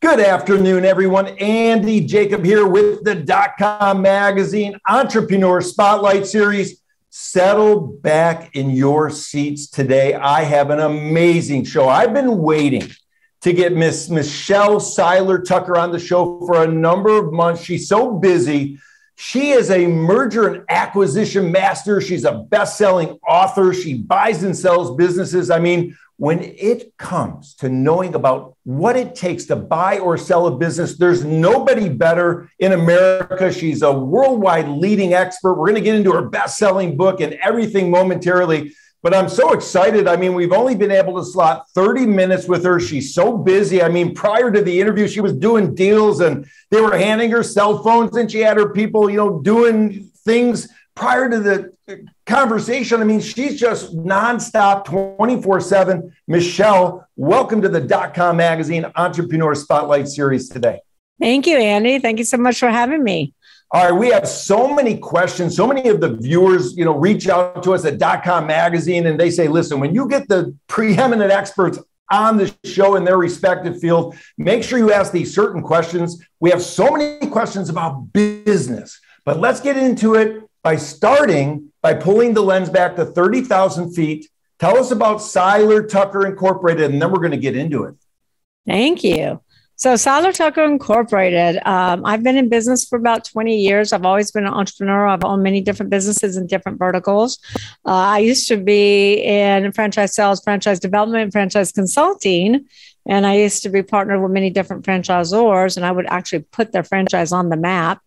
Good afternoon, everyone. Andy Jacob here with the DotCom Magazine Entrepreneur Spotlight Series. Settle back in your seats today. I have an amazing show. I've been waiting to get Miss Michelle Seiler Tucker on the show for a number of months. She's so busy. She is a merger and acquisition master. She's a best-selling author. She buys and sells businesses. I mean, when it comes to knowing about what it takes to buy or sell a business, there's nobody better in America. She's a worldwide leading expert. We're going to get into her best-selling book and everything momentarily. But I'm so excited. I mean, we've only been able to slot 30 minutes with her. She's so busy. I mean, prior to the interview, she was doing deals and they were handing her cell phones and she had her people, doing things prior to the conversation. I mean, she's just nonstop 24/7. Michelle, welcome to the DotCom Magazine Entrepreneur Spotlight Series today. Thank you, Andy. Thank you so much for having me. All right, we have so many questions. So many of the viewers, reach out to us at DotCom Magazine and they say, listen, when you get the preeminent experts on the show in their respective field, make sure you ask these certain questions. We have so many questions about business, but let's get into it by starting by pulling the lens back to 30,000 feet. Tell us about Seiler Tucker Incorporated, and then we're going to get into it. Thank you. So Seiler Tucker Incorporated, I've been in business for about 20 years. I've always been an entrepreneur. I've owned many different businesses in different verticals. I used to be in franchise sales, franchise development, franchise consulting, and I used to be partnered with many different franchisors, and I would actually put their franchise on the map.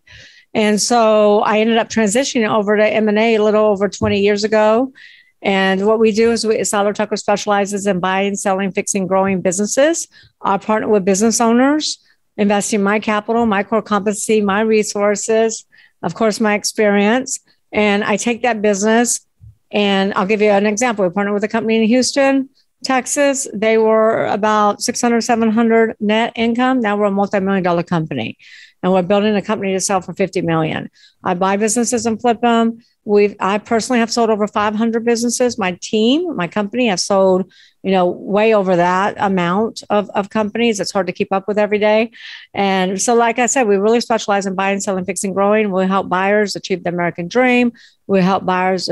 And so I ended up transitioning over to M&A a little over 20 years ago. And what we do is Seiler Tucker specializes in buying, selling, fixing, growing businesses. I partner with business owners, investing my capital, my core competency, my resources, of course, my experience. And I take that business and I'll give you an example. We partnered with a company in Houston, Texas. They were about 600, 700 net income. Now we're a multi-million-dollar company. And we're building a company to sell for $50 million. I buy businesses and flip them. I personally have sold over 500 businesses. My team, my company has sold, way over that amount of companies. It's hard to keep up with every day. And so, like I said, we really specialize in buying, selling, fixing, growing. We help buyers achieve the American dream. We help buyers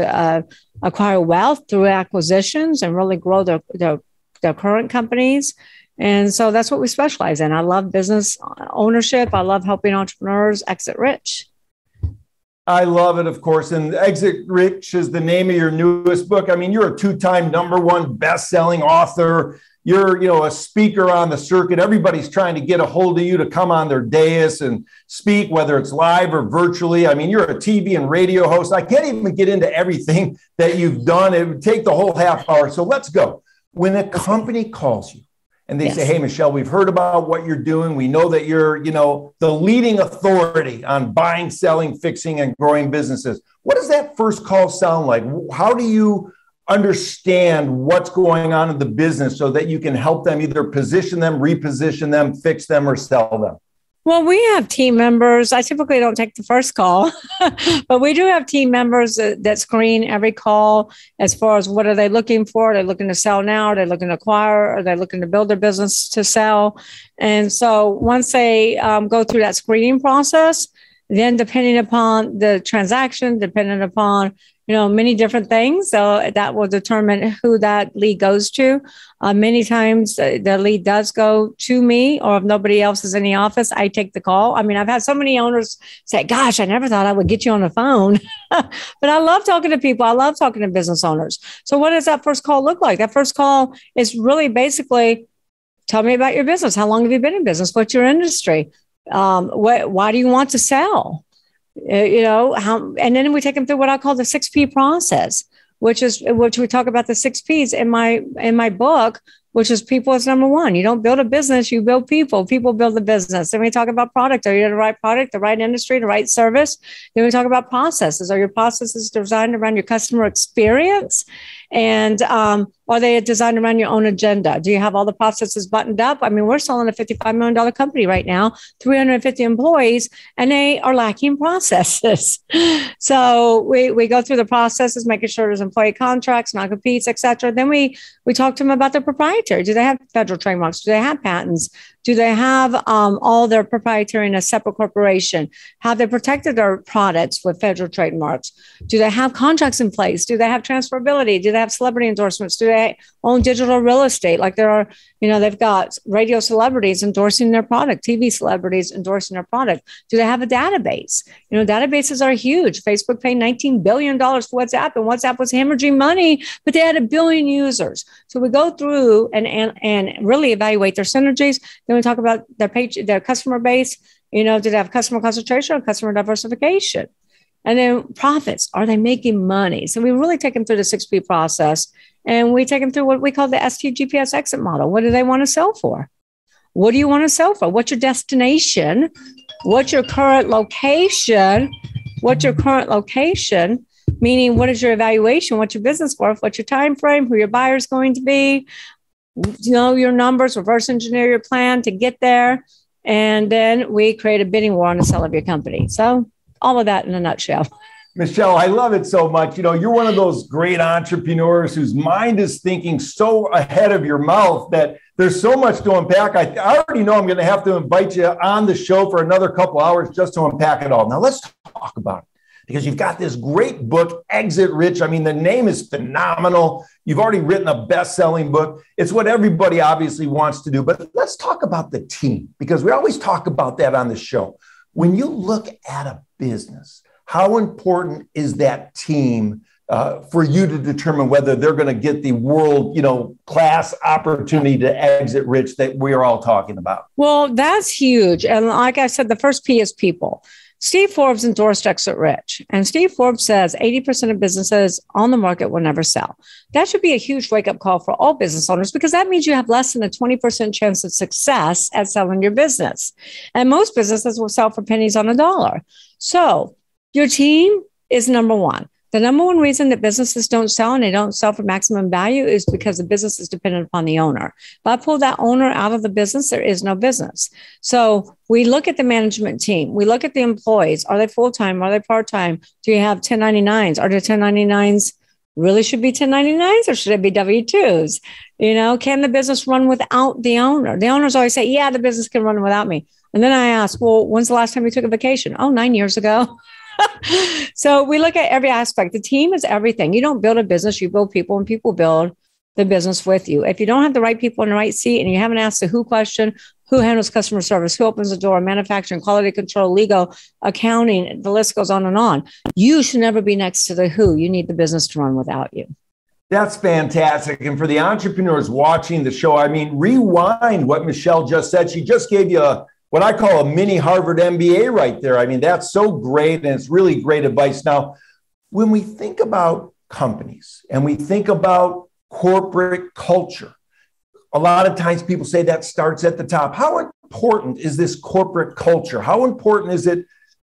acquire wealth through acquisitions and really grow their current companies. And so that's what we specialize in. I love business ownership. I love helping entrepreneurs exit rich. I love it, of course. And Exit Rich is the name of your newest book. I mean, you're a two-time #1 best-selling author. You're, a speaker on the circuit. Everybody's trying to get a hold of you to come on their dais and speak, whether it's live or virtually. I mean, you're a TV and radio host. I can't even get into everything that you've done. It would take the whole half hour. So let's go. When a company calls you, and they say, hey, Michelle, we've heard about what you're doing. We know that you're, the leading authority on buying, selling, fixing, and growing businesses. What does that first call sound like? How do you understand what's going on in the business so that you can help them either position them, reposition them, fix them, or sell them? Well, we have team members. I typically don't take the first call, but we do have team members that screen every call as far as what are they looking for? Are they looking to sell now? Are they looking to acquire? Are they looking to build their business to sell? And so once they go through that screening process, then depending upon the transaction, depending upon many different things. So that will determine who that lead goes to. Many times the lead does go to me, or if nobody else is in the office, I take the call. I mean, I've had so many owners say, gosh, I never thought I would get you on the phone. But I love talking to people. I love talking to business owners. So what does that first call look like? That first call is really basically, tell me about your business. How long have you been in business? What's your industry? Why do you want to sell? And then we take them through what I call the 6P process, which we talk about the 6 Ps in my book, which is people is #1. You don't build a business, you build people. People build the business. Then we talk about product. Are you the right product, the right industry, the right service? Then we talk about processes. Are your processes designed around your customer experience? And are they designed around your own agenda? Do you have all the processes buttoned up? I mean, we're selling a $55 million company right now, 350 employees, and they are lacking processes. So we go through the processes, making sure there's employee contracts, non-competes, et cetera. Then we talk to them about their proprietary. Do they have federal trademarks? Do they have patents? Do they have all their proprietary in a separate corporation? Have they protected their products with federal trademarks? Do they have contracts in place? Do they have transferability? Do they have celebrity endorsements? Do they own digital real estate? Like there are, they've got radio celebrities endorsing their product, TV celebrities endorsing their product. Do they have a database? Databases are huge. Facebook paid $19 billion for WhatsApp, and WhatsApp was hemorrhaging money, but they had 1 billion users. So we go through and really evaluate their synergies. Then we talk about their customer base. Do they have customer concentration or customer diversification? And then profits. Are they making money? So we really take them through the 6P process, and we take them through what we call the STGPS exit model. What do they want to sell for? What do you want to sell for? What's your destination? What's your current location? Meaning, what is your evaluation? What's your business worth? What's your time frame? Who your buyer is going to be? Know your numbers, reverse engineer your plan to get there. And then we create a bidding war on the sale of your company. So all of that in a nutshell. Michelle, I love it so much. You're one of those great entrepreneurs whose mind is thinking so ahead of your mouth that there's so much to unpack. I already know I'm going to have to invite you on the show for another couple hours just to unpack it all. Now let's talk about it, because you've got this great book, Exit Rich. I mean, the name is phenomenal. You've already written a best-selling book. It's what everybody obviously wants to do. But let's talk about the team, because we always talk about that on the show. When you look at a business, how important is that team for you to determine whether they're going to get the world, class opportunity to exit rich that we're all talking about? Well, that's huge. And like I said, the first P is people. Steve Forbes endorsed Exit Rich, and Steve Forbes says 80% of businesses on the market will never sell. That should be a huge wake-up call for all business owners, because that means you have less than a 20% chance of success at selling your business. And most businesses will sell for pennies on a dollar. So your team is number one. The number one reason that businesses don't sell and they don't sell for maximum value is because the business is dependent upon the owner. If I pull that owner out of the business, there is no business. So we look at the management team. We look at the employees. Are they full-time? Are they part-time? Do you have 1099s? Are the 1099s really should be 1099s, or should it be W-2s? Can the business run without the owner? The owners always say, yeah, the business can run without me. And then I ask, well, when's the last time you took a vacation? Oh, 9 years ago. So we look at every aspect. The team is everything. You don't build a business, you build people, and people build the business with you. If you don't have the right people in the right seat, and you haven't asked the who question, who handles customer service, who opens the door, manufacturing, quality control, legal, accounting, the list goes on and on. You should never be next to the who. You need the business to run without you. That's fantastic. And for the entrepreneurs watching the show, rewind what Michelle just said. She just gave you what I call a mini Harvard MBA right there. That's so great. And it's really great advice. Now, when we think about companies and we think about corporate culture, a lot of times people say that starts at the top. How important is this corporate culture? How important is it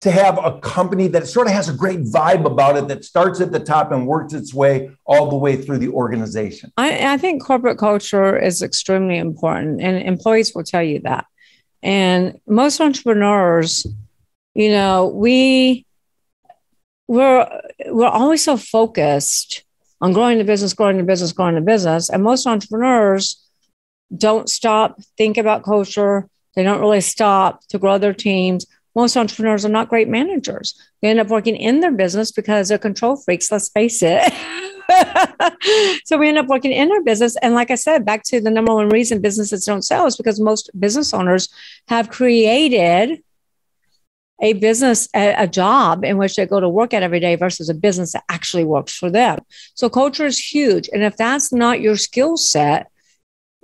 to have a company that sort of has a great vibe about it, that starts at the top and works its way all the way through the organization? I think corporate culture is extremely important, and employees will tell you that. And most entrepreneurs, we're always so focused on growing the business. And most entrepreneurs don't stop, think about culture. They don't really stop to grow their teams. Most entrepreneurs are not great managers. They end up working in their business because they're control freaks, let's face it. So we end up working in our business. And like I said, back to the number one reason businesses don't sell is because most business owners have created a business, a job in which they go to work at every day versus a business that actually works for them. So culture is huge. And if that's not your skill set,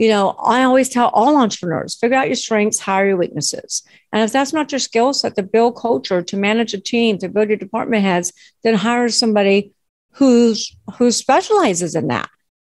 I always tell all entrepreneurs, figure out your strengths, hire your weaknesses. And if that's not your skill set to build culture, to manage a team, to build your department heads, then hire somebody who specializes in that.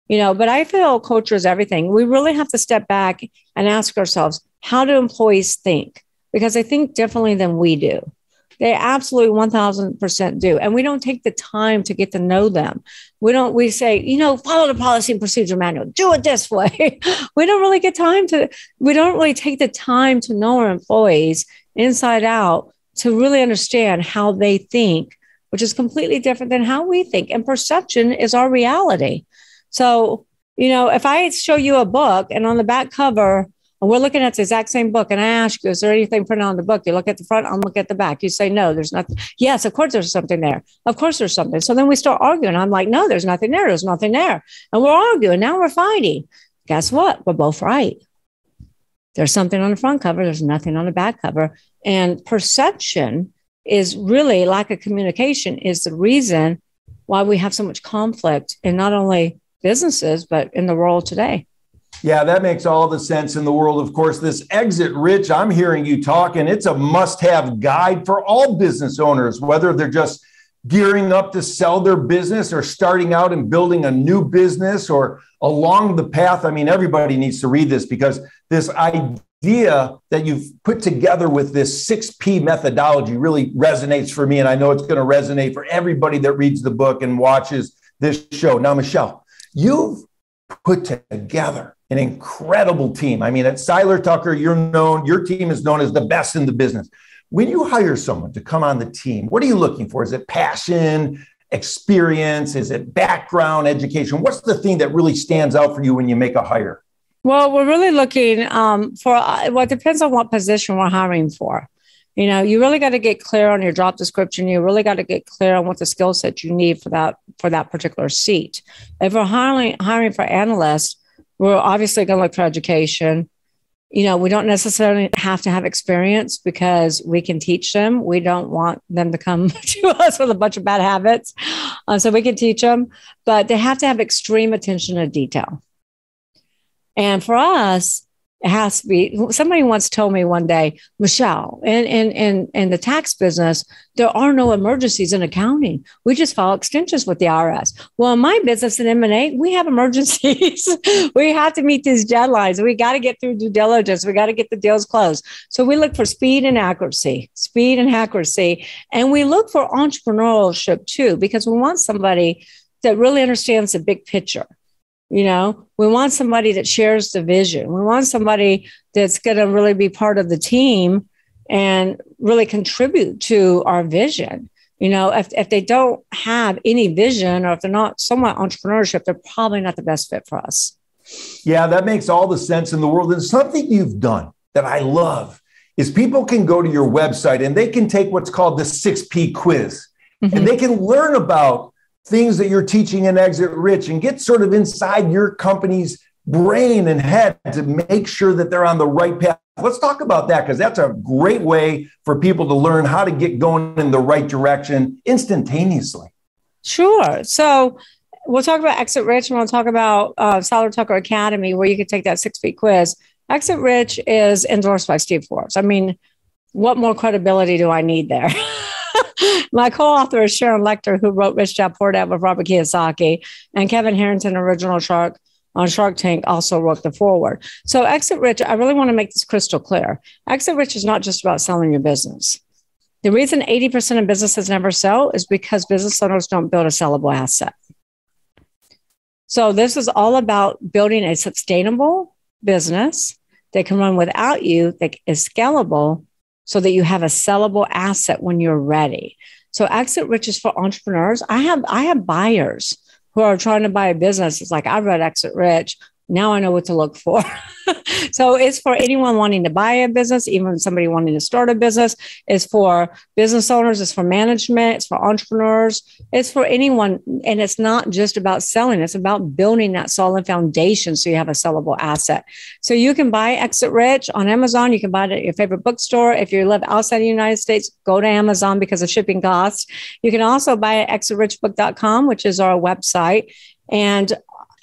But I feel culture is everything. We really have to step back and ask ourselves, how do employees think? Because they think differently than we do. They absolutely 1000% do. And we don't take the time to get to know them. We say, follow the policy and procedure manual, do it this way. We don't really take the time to know our employees inside out to really understand how they think, which is completely different than how we think. And perception is our reality. So, if I show you a book and on the back cover, and we're looking at the exact same book, and I ask you, is there anything printed on the book? You look at the front, I'll look at the back. You say, no, there's nothing. Yes, of course there's something there. Of course there's something. So then we start arguing. I'm like, no, there's nothing there. There's nothing there. And we're arguing. Now we're fighting. Guess what? We're both right. There's something on the front cover. There's nothing on the back cover. And perception is really, lack of communication is the reason why we have so much conflict in not only businesses, but in the world today. Yeah, that makes all the sense in the world. Of course, this Exit Rich, I'm hearing you talk, and it's a must-have guide for all business owners, whether they're just gearing up to sell their business or starting out and building a new business or along the path. I mean, everybody needs to read this, because this idea that you've put together with this 6P methodology really resonates for me. And I know it's going to resonate for everybody that reads the book and watches this show. Now, Michelle, you've put together an incredible team. I mean, at Seiler Tucker, your team is known as the best in the business. When you hire someone to come on the team, what are you looking for? Is it passion, experience? Is it background, education? What's the thing that really stands out for you when you make a hire? Well, we're really looking for, well, it depends on what position we're hiring for. You know, you really got to get clear on your job description. You really got to get clear on what the skill set you need for that particular seat. If we're hiring for analysts, we're obviously going to look for education. You know, we don't necessarily have to have experience because we can teach them. We don't want them to come to us with a bunch of bad habits. So we can teach them, but they have to have extreme attention to detail. And for us, it has to be, somebody once told me one day, Michelle, in the tax business, there are no emergencies in accounting. We just file extensions with the IRS. Well, in my business in M&A, we have emergencies. We have to meet these deadlines. We got to get through due diligence. We got to get the deals closed. So we look for speed and accuracy. And we look for entrepreneurship too, because we want somebody that really understands the big picture. You know, we want somebody that shares the vision. We want somebody that's going to really be part of the team and really contribute to our vision. You know, if they don't have any vision, or if they're not somewhat entrepreneurship, they're probably not the best fit for us. Yeah, that makes all the sense in the world. And something you've done that I love is people can go to your website and they can take what's called the 6P quiz, and they can learn about things that you're teaching in Exit Rich and get sort of inside your company's brain and head to make sure that they're on the right path. Let's talk about that, because that's a great way for people to learn how to get going in the right direction instantaneously. Sure. So we'll talk about Exit Rich, and we'll talk about Seiler Tucker Academy, where you can take that 6P quiz. Exit Rich is endorsed by Steve Forbes. I mean, what more credibility do I need there? My co-author is Sharon Lecter, who wrote Rich Dad Poor Dad with Robert Kiyosaki, and Kevin Harrington, original Shark on Shark Tank, also wrote the foreword. So Exit Rich, I really want to make this crystal clear. Exit Rich is not just about selling your business. The reason 80% of businesses never sell is because business owners don't build a sellable asset. So this is all about building a sustainable business that can run without you, that is scalable, so that you have a sellable asset when you're ready. So Exit Rich is for entrepreneurs. I have buyers who are trying to buy a business. It's like, I read Exit Rich. Now I know what to look for. So it's for anyone wanting to buy a business, even somebody wanting to start a business. It's for business owners. It's for management. It's for entrepreneurs. It's for anyone. And it's not just about selling. It's about building that solid foundation so you have a sellable asset. So you can buy Exit Rich on Amazon. You can buy it at your favorite bookstore. If you live outside the United States, go to Amazon because of shipping costs. You can also buy it at exitrichbook.com, which is our website. And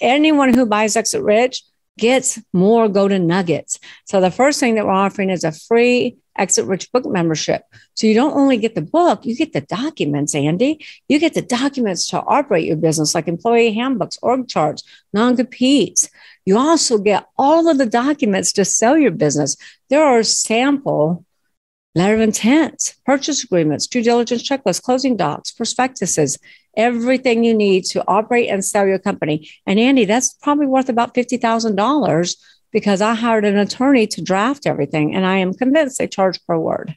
anyone who buys Exit Rich gets more golden nuggets. So the first thing that we're offering is a free Exit Rich book membership. So you don't only get the book, you get the documents, Andy. You get the documents to operate your business, like employee handbooks, org charts, non-competes. You also get all of the documents to sell your business. There are sample letter of intent, purchase agreements, due diligence checklists, closing docs, prospectuses, everything you need to operate and sell your company. And Andy, that's probably worth about $50,000 because I hired an attorney to draft everything. And I am convinced they charge per word.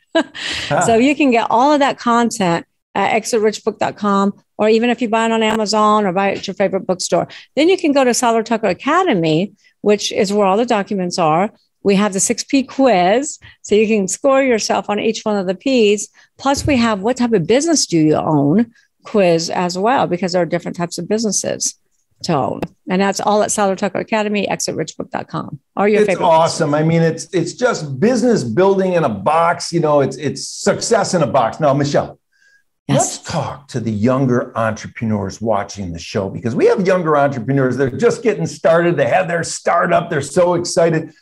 So you can get all of that content at exitrichbook.com, or even if you buy it on Amazon or buy it at your favorite bookstore. Then you can go to Seiler Tucker Academy, which is where all the documents are. We have the 6P quiz, so you can score yourself on each one of the Ps. Plus, we have what type of business do you own quiz as well, because there are different types of businesses to own. And that's all at Seiler Tucker Academy, exitrichbook.com. Or your favorite. It's awesome. I mean, it's just business building in a box. You know, it's success in a box. Now, Michelle, let's talk to the younger entrepreneurs watching the show, because we have younger entrepreneurs that are just getting started. They have their startup. They're so excited.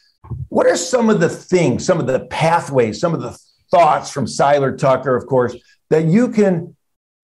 What are some of the things, some of the pathways, some of the thoughts from Seiler Tucker, of course, that you can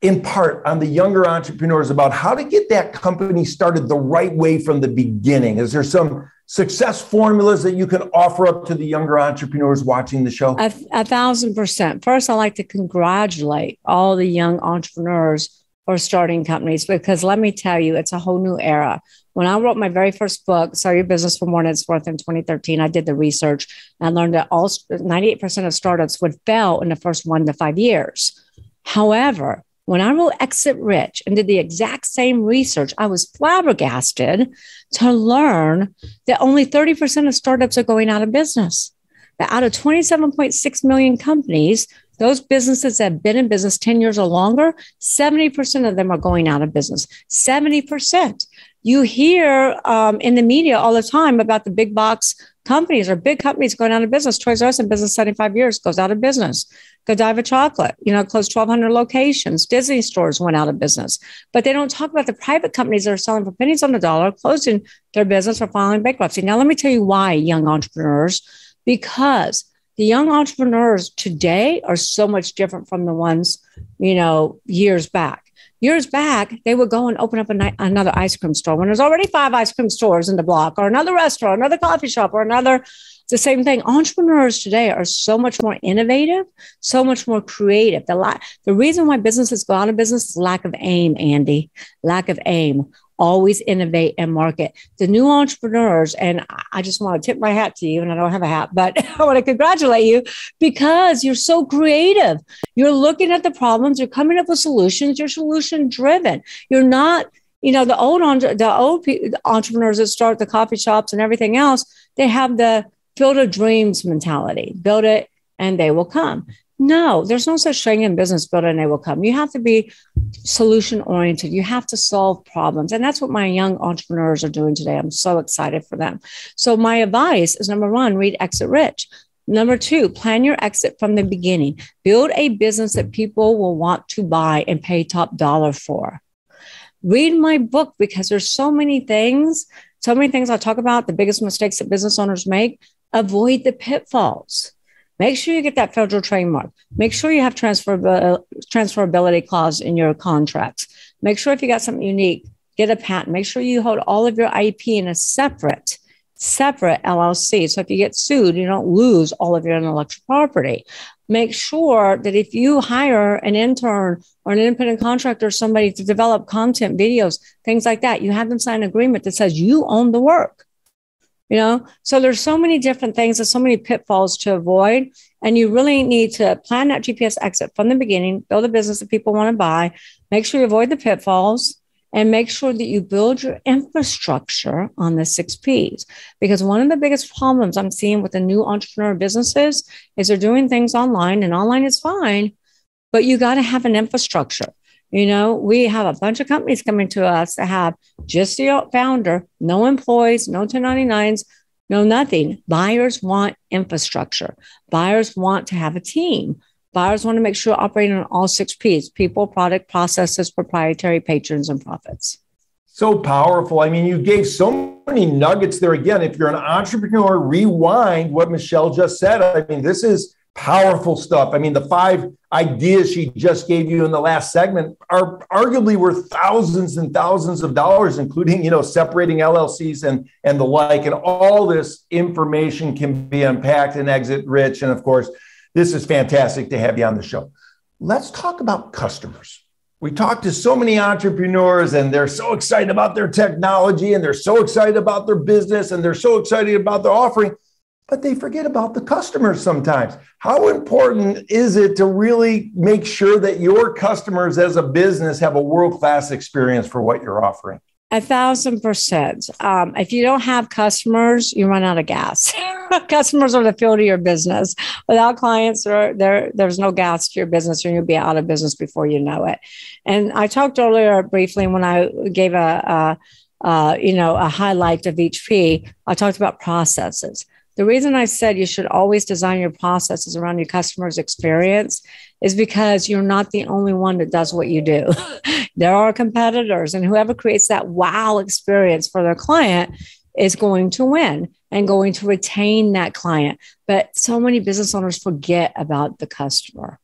impart on the younger entrepreneurs about how to get that company started the right way from the beginning? Is there some success formulas that you can offer up to the younger entrepreneurs watching the show? 1,000%. First, I'd like to congratulate all the young entrepreneurs for starting companies, because let me tell you, it's a whole new era. When I wrote my very first book, Sell Your Business for More Than It's Worth, in 2013, I did the research and I learned that 98% of startups would fail in the first 1 to 5 years. However, when I wrote Exit Rich and did the exact same research, I was flabbergasted to learn that only 30% of startups are going out of business. That out of 27.6 million companies, those businesses that have been in business 10 years or longer, 70% of them are going out of business. 70%. You hear in the media all the time about the big box companies or big companies going out of business. Toys R Us in business 75 years, goes out of business. Godiva Chocolate, closed 1,200 locations. Disney stores went out of business. But they don't talk about the private companies that are selling for pennies on the dollar, closing their business or filing bankruptcy. Now, let me tell you why, young entrepreneurs, because the young entrepreneurs today are so much different from the ones, years back. Years back, they would go and open up another ice cream store when there's already 5 ice cream stores in the block, or another restaurant, another coffee shop, or another. It's the same thing. Entrepreneurs today are so much more innovative, so much more creative. The reason why businesses go out of business is lack of aim, Andy. Lack of aim. Always innovate and market. The new entrepreneurs, and I just want to tip my hat to you, and I don't have a hat, but I want to congratulate you because you're so creative. You're looking at the problems, you're coming up with solutions, you're solution driven. You're not, the old entrepreneurs that start the coffee shops and everything else, they have the Field of Dreams mentality. Build it and they will come. No, there's no such thing in business, build it and they will come. You have to be solution oriented. You have to solve problems. And that's what my young entrepreneurs are doing today. I'm so excited for them. So my advice is, number 1, read Exit Rich. Number 2, plan your exit from the beginning. Build a business that people will want to buy and pay top dollar for. Read my book, because there's so many things I talk about, the biggest mistakes that business owners make. Avoid the pitfalls. Make sure you get that federal trademark. Make sure you have transferability clause in your contracts. Make sure if you got something unique, get a patent. Make sure you hold all of your IP in a separate LLC. So if you get sued, you don't lose all of your intellectual property. Make sure that if you hire an intern or an independent contractor, somebody to develop content, videos, things like that, you have them sign an agreement that says you own the work. So there's so many different things and so many pitfalls to avoid. And you really need to plan that GPS exit from the beginning, build a business that people want to buy, make sure you avoid the pitfalls, and make sure that you build your infrastructure on the 6 Ps. Because one of the biggest problems I'm seeing with the new entrepreneur businesses is they're doing things online, and online is fine, but you got to have an infrastructure. We have a bunch of companies coming to us that have just the founder, no employees, no 1099s, no nothing. Buyers want infrastructure. Buyers want to have a team. Buyers want to make sure operating on all 6 Ps: people, product, processes, proprietary, patrons, and profits. So powerful. I mean, you gave so many nuggets there. Again, if you're an entrepreneur, rewind what Michelle just said. I mean, this is powerful stuff. I mean, the 5 ideas she just gave you in the last segment are arguably worth thousands and thousands of dollars, including, separating LLCs and the like. And all this information can be unpacked in Exit Rich. And of course, this is fantastic to have you on the show. Let's talk about customers. We talk to so many entrepreneurs, and they're so excited about their technology, and they're so excited about their business, and they're so excited about their offering, but they forget about the customers sometimes. How important is it to really make sure that your customers as a business have a world-class experience for what you're offering? 1,000%. If you don't have customers, you run out of gas. Customers are the fuel to your business. Without clients, there's no gas to your business, and you'll be out of business before you know it. And I talked earlier briefly when I gave a highlight of each P. I talked about processes. The reason I said you should always design your processes around your customer's experience is because you're not the only one that does what you do. There are competitors, and whoever creates that wow experience for their client is going to win and going to retain that client. But so many business owners forget about the customer.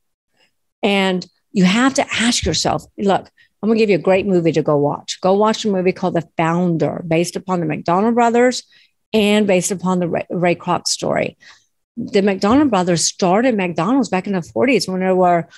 And you have to ask yourself, look, I'm going to give you a great movie to go watch. Go watch a movie called The Founder, based upon the McDonald brothers and based upon the Ray Kroc story. The McDonald brothers started McDonald's back in the 40s when there were,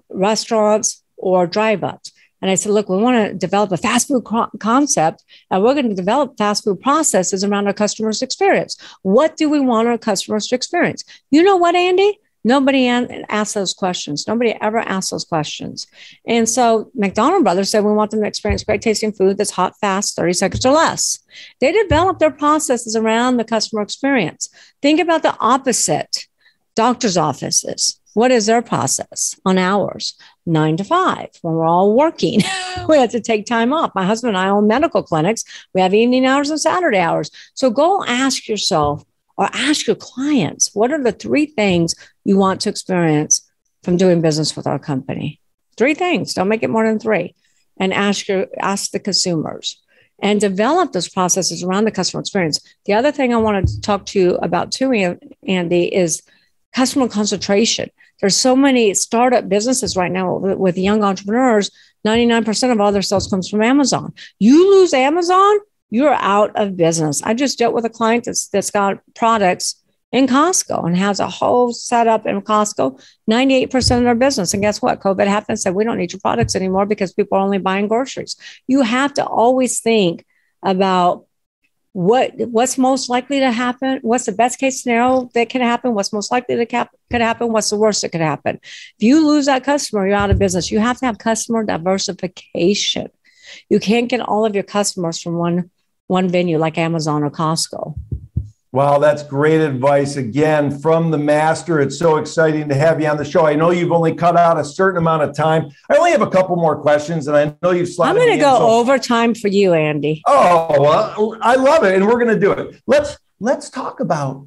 restaurants or drive-ups. And I said, look, we want to develop a fast food concept, and we're going to develop fast food processes around our customers' experience. What do we want our customers to experience? You know what, Andy? Nobody asked those questions. Nobody ever asked those questions. And so McDonald brothers said, we want them to experience great tasting food that's hot, fast, 30 seconds or less. They developed their processes around the customer experience. Think about the opposite. Doctor's offices. What is their process on hours? 9 to 5 when we're all working. We have to take time off. My husband and I own medical clinics. We have evening hours and Saturday hours. So go ask yourself, or ask your clients, what are the 3 things you want to experience from doing business with our company? 3 things. Don't make it more than 3. And ask the consumers and develop those processes around the customer experience. The other thing I wanted to talk to you about too, Andy, is customer concentration. There's so many startup businesses right now with young entrepreneurs. 99% of all their sales comes from Amazon. You lose Amazon, you're out of business. I just dealt with a client that's got products in Costco and has a whole setup in Costco, 98% of their business. And guess what? COVID happened and said, we don't need your products anymore because people are only buying groceries. You have to always think about what's most likely to happen. What's the best case scenario that can happen? What's most likely to could happen? What's the worst that could happen? If you lose that customer, you're out of business. You have to have customer diversification. You can't get all of your customers from one venue like Amazon or Costco. Wow, that's great advice. Again, from the master. It's so exciting to have you on the show. I know you've only cut out a certain amount of time. I only have a couple more questions, and I know you've slotted. I'm going to go overtime for you, Andy. Oh, well, I love it, and we're going to do it. Let's talk about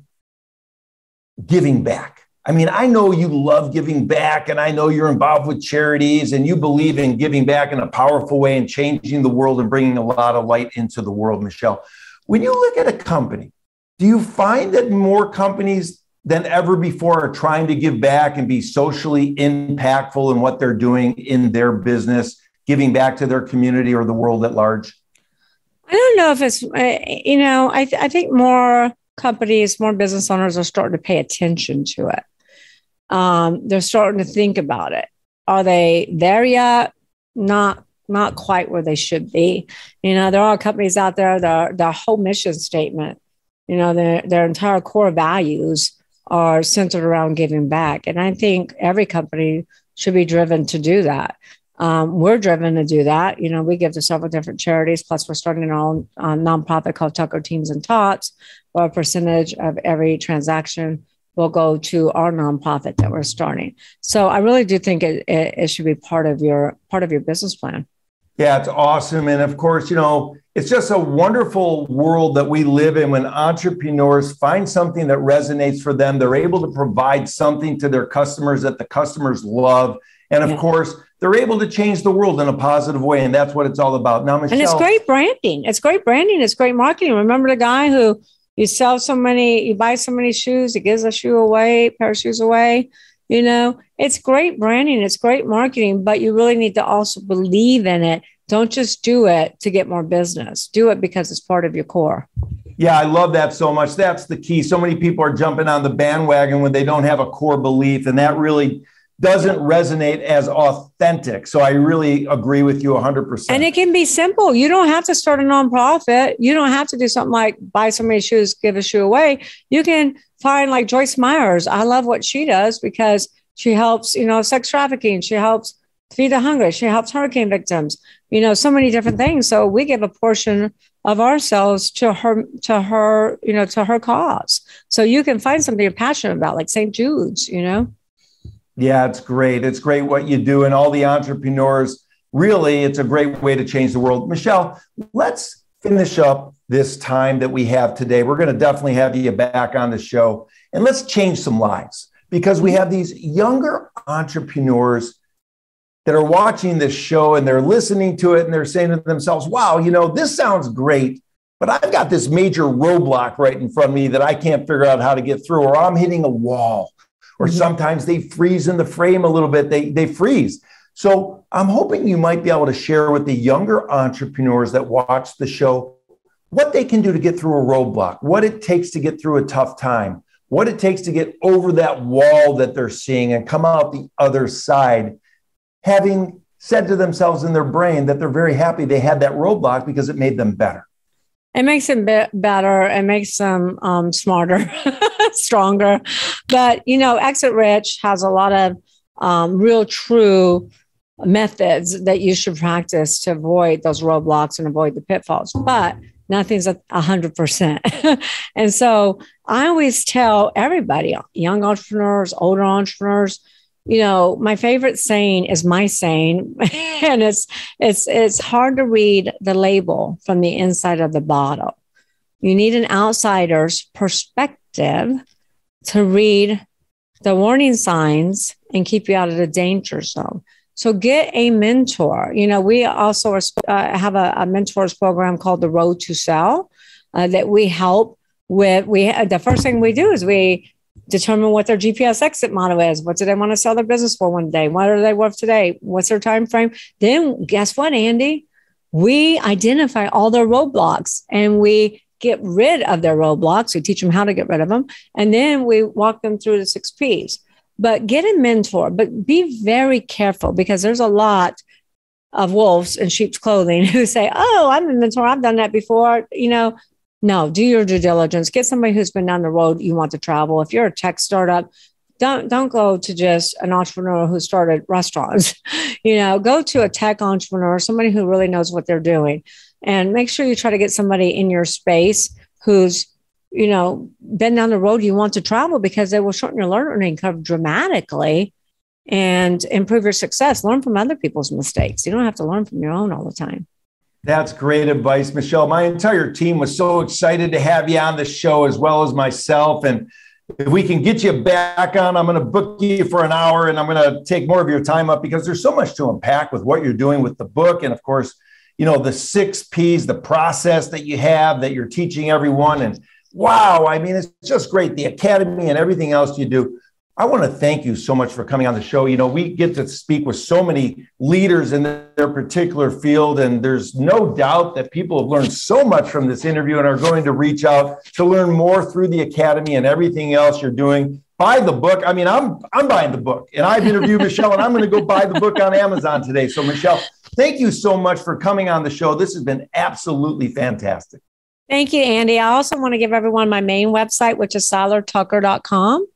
giving back. I mean, I know you love giving back, and I know you're involved with charities, and you believe in giving back in a powerful way and changing the world and bringing a lot of light into the world, Michelle. When you look at a company, do you find that more companies than ever before are trying to give back and be socially impactful in what they're doing in their business, giving back to their community or the world at large? I don't know if it's, I think more companies, more business owners are starting to pay attention to it. They're starting to think about it. Are they there yet? Not quite where they should be. There are companies out there that their whole mission statement, their entire core values are centered around giving back. And I think every company should be driven to do that. We're driven to do that. We give to several different charities, plus we're starting our own nonprofit called Tucker Teams and Tots, where a percentage of every transaction will go to our nonprofit that we're starting. So I really do think it should be part of your business plan. Yeah, it's awesome. And of course, it's just a wonderful world that we live in when entrepreneurs find something that resonates for them. They're able to provide something to their customers that the customers love. And of course, they're able to change the world in a positive way. And that's what it's all about. Now, Michelle. And it's great branding. It's great branding. It's great marketing. Remember the guy who you buy so many shoes, he gives a pair of shoes away. It's great branding. It's great marketing, but you really need to also believe in it. Don't just do it to get more business. Do it because it's part of your core. Yeah, I love that so much. That's the key. So many people are jumping on the bandwagon when they don't have a core belief, and that really doesn't resonate as authentic. So I really agree with you 100%. And it can be simple. You don't have to start a nonprofit. You don't have to do something like buy so many shoes, give a shoe away. You can find like Joyce Myers. I love what she does because she helps, sex trafficking. She helps feed the hungry. She helps hurricane victims. so many different things. So we give a portion of ourselves to her, to her cause. So you can find something you're passionate about, like St. Jude's, Yeah, it's great. It's great what you do. And all the entrepreneurs, really, it's a great way to change the world. Michelle, let's finish up this time that we have today. We're going to definitely have you back on the show, and let's change some lives, because we have these younger entrepreneurs that are watching this show and they're listening to it and they're saying to themselves, wow, this sounds great, but I've got this major roadblock right in front of me that I can't figure out how to get through, or I'm hitting a wall, or sometimes they freeze in the frame a little bit. They freeze. So I'm hoping you might be able to share with the younger entrepreneurs that watch the show what they can do to get through a roadblock, what it takes to get through a tough time, what it takes to get over that wall that they're seeing and come out the other side, having said to themselves in their brain that they're very happy they had that roadblock because it made them better. It makes them better. It makes them smarter, stronger. But, Exit Rich has a lot of real true methods that you should practice to avoid those roadblocks and avoid the pitfalls. But nothing's 100%. And so I always tell everybody, young entrepreneurs, older entrepreneurs, my favorite saying is my saying, and it's hard to read the label from the inside of the bottle. You need an outsider's perspective to read the warning signs and keep you out of the danger zone. So get a mentor. We also have a mentors program called the Road to Sell that we help with. The first thing we do is we determine what their GPS exit motto is. What do they want to sell their business for one day? What are they worth today? What's their time frame? Then guess what, Andy? We identify all their roadblocks and we get rid of their roadblocks. We teach them how to get rid of them. And then we walk them through the 6 Ps. But get a mentor, but be very careful, because there's a lot of wolves in sheep's clothing who say, oh, I'm a mentor, I've done that before. No, do your due diligence. Get somebody who's been down the road you want to travel. If you're a tech startup, don't go to just an entrepreneur who started restaurants. Go to a tech entrepreneur, somebody who really knows what they're doing. And make sure you try to get somebody in your space who's been down the road you want to travel, because they will shorten your learning curve dramatically and improve your success. Learn from other people's mistakes. You don't have to learn from your own all the time. That's great advice, Michelle. My entire team was so excited to have you on the show, as well as myself. And if we can get you back on, I'm going to book you for an hour, and I'm going to take more of your time up, because there's so much to unpack with what you're doing with the book. And of course, the 6 Ps, the process that you have that you're teaching everyone. And wow, it's just great. The academy and everything else you do. I want to thank you so much for coming on the show. We get to speak with so many leaders in their particular field, and there's no doubt that people have learned so much from this interview and are going to reach out to learn more through the academy and everything else you're doing. Buy the book. I'm buying the book, and I've interviewed Michelle, and I'm going to go buy the book on Amazon today. So Michelle, thank you so much for coming on the show. This has been absolutely fantastic. Thank you, Andy. I also want to give everyone my main website, which is SeilerTucker.com.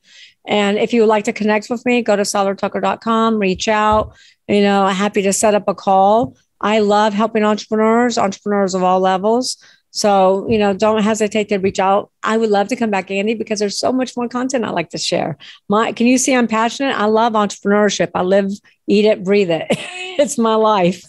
And if you would like to connect with me, go to SeilerTucker.com, reach out. Happy to set up a call. I love helping entrepreneurs of all levels. So, don't hesitate to reach out. I would love to come back, Andy, because there's so much more content I like to share. Can you see I'm passionate? I love entrepreneurship. I live, eat it, breathe it. It's my life.